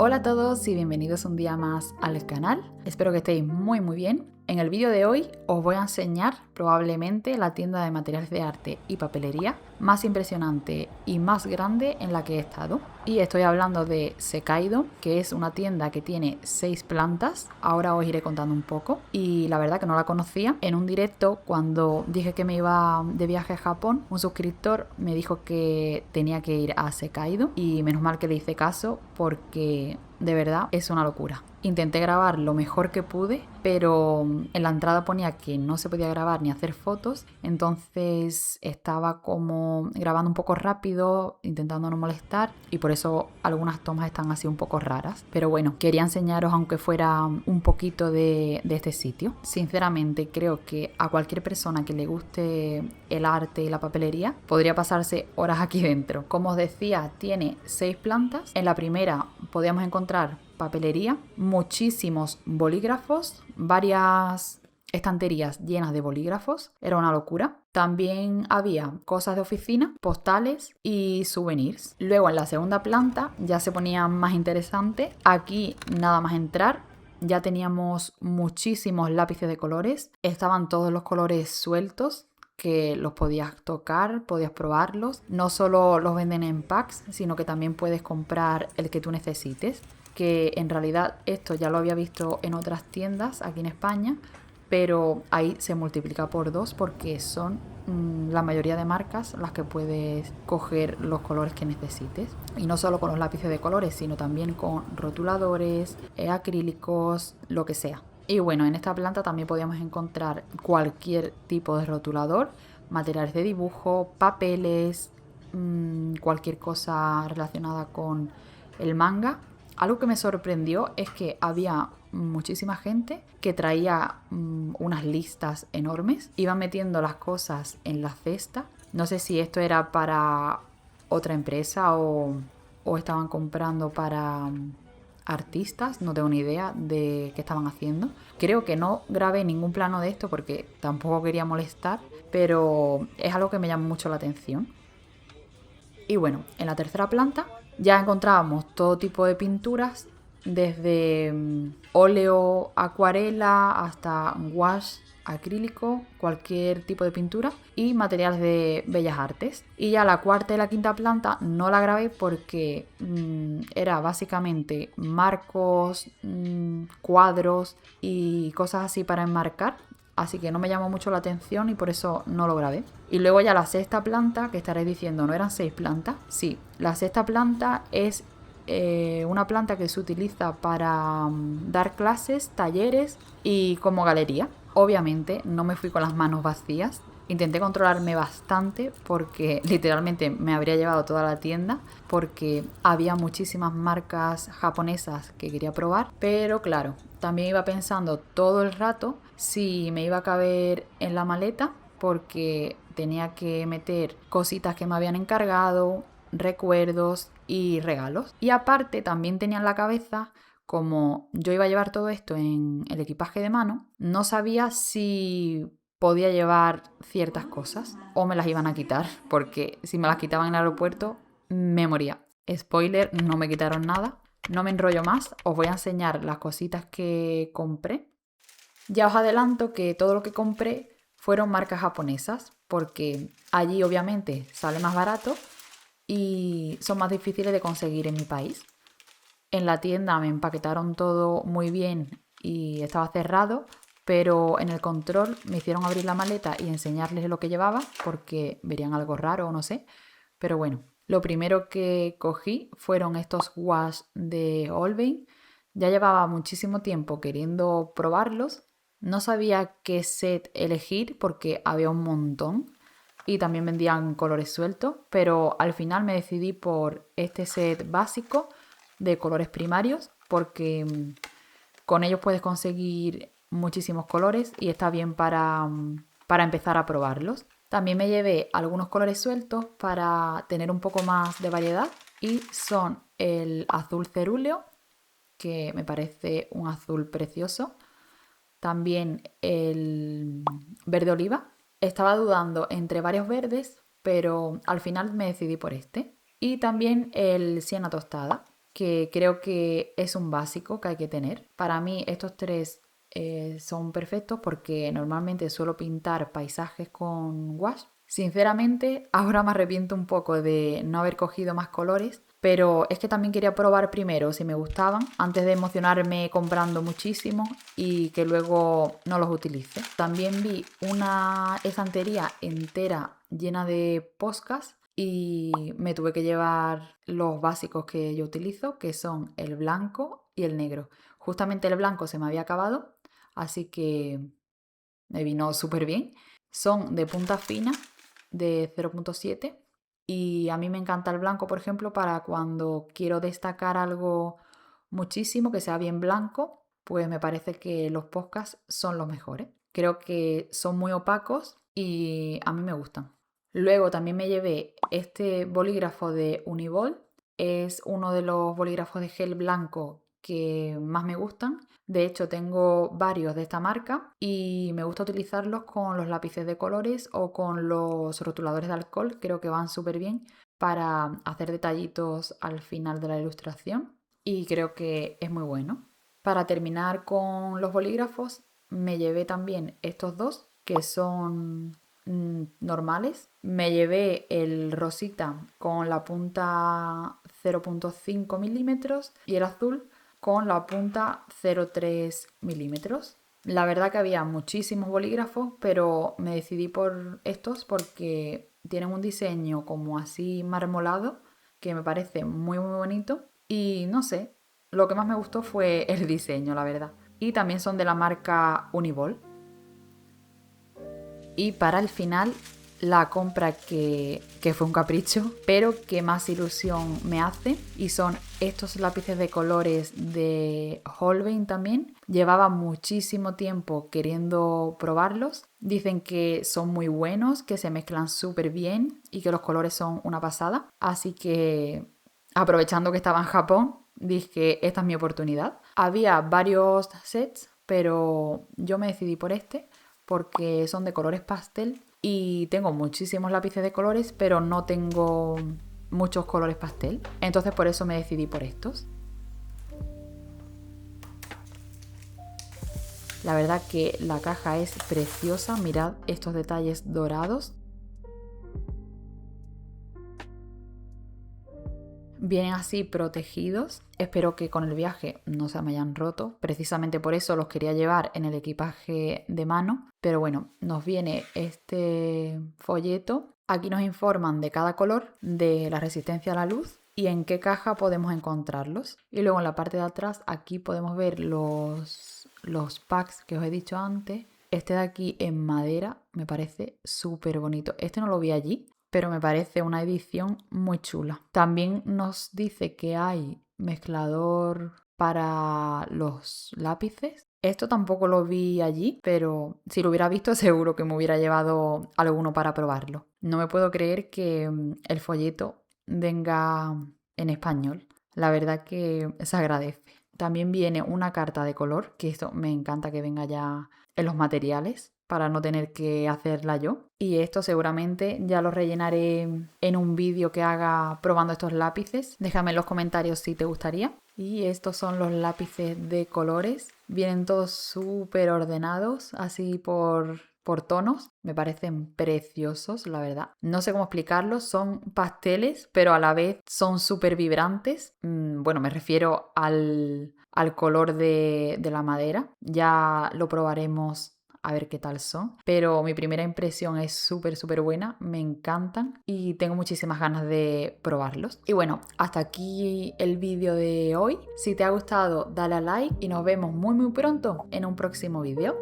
Hola a todos y bienvenidos un día más al canal. Espero que estéis muy bien. En el vídeo de hoy os voy a enseñar probablemente la tienda de materiales de arte y papelería más impresionante y más grande en la que he estado. Y estoy hablando de Sekaido, que es una tienda que tiene 6 plantas. Ahora os iré contando un poco. Y la verdad que no la conocía. En un directo, cuando dije que me iba de viaje a Japón, un suscriptor me dijo que tenía que ir a Sekaido. Y menos mal que le hice caso porque de verdad es una locura. Intenté grabar lo mejor que pude, pero en la entrada ponía que no se podía grabar ni hacer fotos, entonces estaba como grabando un poco rápido, intentando no molestar, y por eso algunas tomas están así un poco raras. Pero bueno, quería enseñaros aunque fuera un poquito de este sitio. Sinceramente creo que a cualquier persona que le guste el arte y la papelería podría pasarse horas aquí dentro. Como os decía, tiene 6 plantas. En la primera podíamos encontrar papelería, muchísimos bolígrafos, varias estanterías llenas de bolígrafos, era una locura. También había cosas de oficina, postales y souvenirs. Luego en la segunda planta ya se ponía más interesante. Aquí nada más entrar ya teníamos muchísimos lápices de colores, estaban todos los colores sueltos que los podías tocar, podías probarlos. No solo los venden en packs, sino que también puedes comprar el que tú necesites, que en realidad esto ya lo había visto en otras tiendas aquí en España, pero ahí se multiplica por 2 porque son la mayoría de marcas las que puedes coger los colores que necesites. Y no solo con los lápices de colores, sino también con rotuladores, acrílicos, lo que sea. Y bueno, en esta planta también podíamos encontrar cualquier tipo de rotulador, materiales de dibujo, papeles, cualquier cosa relacionada con el manga. Algo que me sorprendió es que había muchísima gente que traía unas listas enormes, iban metiendo las cosas en la cesta. No sé si esto era para otra empresa o estaban comprando para artistas, no tengo ni idea de qué estaban haciendo. Creo que no grabé ningún plano de esto porque tampoco quería molestar, pero es algo que me llama mucho la atención. Y bueno, en la tercera planta ya encontrábamos todo tipo de pinturas, desde óleo, acuarela, hasta gouache, acrílico, cualquier tipo de pintura y materiales de bellas artes. Y ya la cuarta y la quinta planta no la grabé porque era básicamente marcos, cuadros y cosas así para enmarcar. Así que no me llamó mucho la atención y por eso no lo grabé. Y luego ya la sexta planta, que estaréis diciendo, ¿no eran 6 plantas? Sí, la sexta planta es una planta que se utiliza para dar clases, talleres y como galería. Obviamente no me fui con las manos vacías. Intenté controlarme bastante porque literalmente me habría llevado toda la tienda porque había muchísimas marcas japonesas que quería probar. Pero claro, también iba pensando todo el rato si me iba a caber en la maleta porque tenía que meter cositas que me habían encargado, recuerdos y regalos. Y aparte también tenía en la cabeza, como yo iba a llevar todo esto en el equipaje de mano, no sabía si podía llevar ciertas cosas o me las iban a quitar, porque si me las quitaban en el aeropuerto me moría. Spoiler, no me quitaron nada. No me enrollo más, os voy a enseñar las cositas que compré. Ya os adelanto que todo lo que compré fueron marcas japonesas, porque allí obviamente sale más barato y son más difíciles de conseguir en mi país. En la tienda me empaquetaron todo muy bien y estaba cerrado, pero en el control me hicieron abrir la maleta y enseñarles lo que llevaba porque verían algo raro o no sé. Pero bueno, lo primero que cogí fueron estos wash de Olvein. Ya llevaba muchísimo tiempo queriendo probarlos. No sabía qué set elegir porque había un montón y también vendían colores sueltos, pero al final me decidí por este set básico de colores primarios porque con ellos puedes conseguir muchísimos colores y está bien para empezar a probarlos. También me llevé algunos colores sueltos para tener un poco más de variedad y son el azul cerúleo, que me parece un azul precioso. También el verde oliva. Estaba dudando entre varios verdes, pero al final me decidí por este. Y también el siena tostada, que creo que es un básico que hay que tener. Para mí estos tres son perfectos porque normalmente suelo pintar paisajes con gouache. Sinceramente, ahora me arrepiento un poco de no haber cogido más colores, pero es que también quería probar primero si me gustaban antes de emocionarme comprando muchísimo y que luego no los utilice. También vi una estantería entera llena de Poscas y me tuve que llevar los básicos que yo utilizo, que son el blanco y el negro. Justamente el blanco se me había acabado, así que me vino súper bien. Son de punta fina, de 0,7, y a mí me encanta el blanco, por ejemplo, para cuando quiero destacar algo muchísimo, que sea bien blanco, pues me parece que los Poscas son los mejores. Creo que son muy opacos y a mí me gustan. Luego también me llevé este bolígrafo de Uniball. Es uno de los bolígrafos de gel blanco que más me gustan. De hecho, tengo varios de esta marca y me gusta utilizarlos con los lápices de colores o con los rotuladores de alcohol. Creo que van súper bien para hacer detallitos al final de la ilustración y creo que es muy bueno. Para terminar con los bolígrafos, me llevé también estos dos que son normales. Me llevé el rosita con la punta 0,5 milímetros y el azul con la punta 0,3 milímetros. La verdad que había muchísimos bolígrafos, pero me decidí por estos porque tienen un diseño como así marmolado que me parece muy muy bonito y no sé, lo que más me gustó fue el diseño, la verdad. Y también son de la marca Uniball. Y para el final, la compra que fue un capricho, pero que más ilusión me hace, y son estos lápices de colores de Holbein también. Llevaba muchísimo tiempo queriendo probarlos. Dicen que son muy buenos, que se mezclan súper bien y que los colores son una pasada. Así que, aprovechando que estaba en Japón, dije, esta es mi oportunidad. Había varios sets, pero yo me decidí por este porque son de colores pastel y tengo muchísimos lápices de colores, pero no tengo muchos colores pastel. Entonces por eso me decidí por estos. La verdad que la caja es preciosa, mirad estos detalles dorados. Vienen así protegidos. Espero que con el viaje no se me hayan roto. Precisamente por eso los quería llevar en el equipaje de mano. Pero bueno, nos viene este folleto. Aquí nos informan de cada color, de la resistencia a la luz y en qué caja podemos encontrarlos. Y luego en la parte de atrás aquí podemos ver los packs que os he dicho antes. Este de aquí en madera me parece súper bonito. Este no lo vi allí, pero me parece una edición muy chula. También nos dice que hay mezclador para los lápices. Esto tampoco lo vi allí, pero si lo hubiera visto seguro que me hubiera llevado alguno para probarlo. No me puedo creer que el folleto venga en español. La verdad que se agradece. También viene una carta de color, que esto me encanta que venga ya en los materiales para no tener que hacerla yo. Y esto seguramente ya lo rellenaré en un vídeo que haga probando estos lápices. Déjame en los comentarios si te gustaría. Y estos son los lápices de colores. Vienen todos súper ordenados, así por tonos. Me parecen preciosos, la verdad. No sé cómo explicarlos. Son pasteles, pero a la vez son súper vibrantes. Bueno, me refiero al color de la madera. Ya lo probaremos a ver qué tal son. Pero mi primera impresión es súper buena, me encantan y tengo muchísimas ganas de probarlos. Y bueno, hasta aquí el vídeo de hoy. Si te ha gustado, dale a like y nos vemos muy pronto en un próximo vídeo.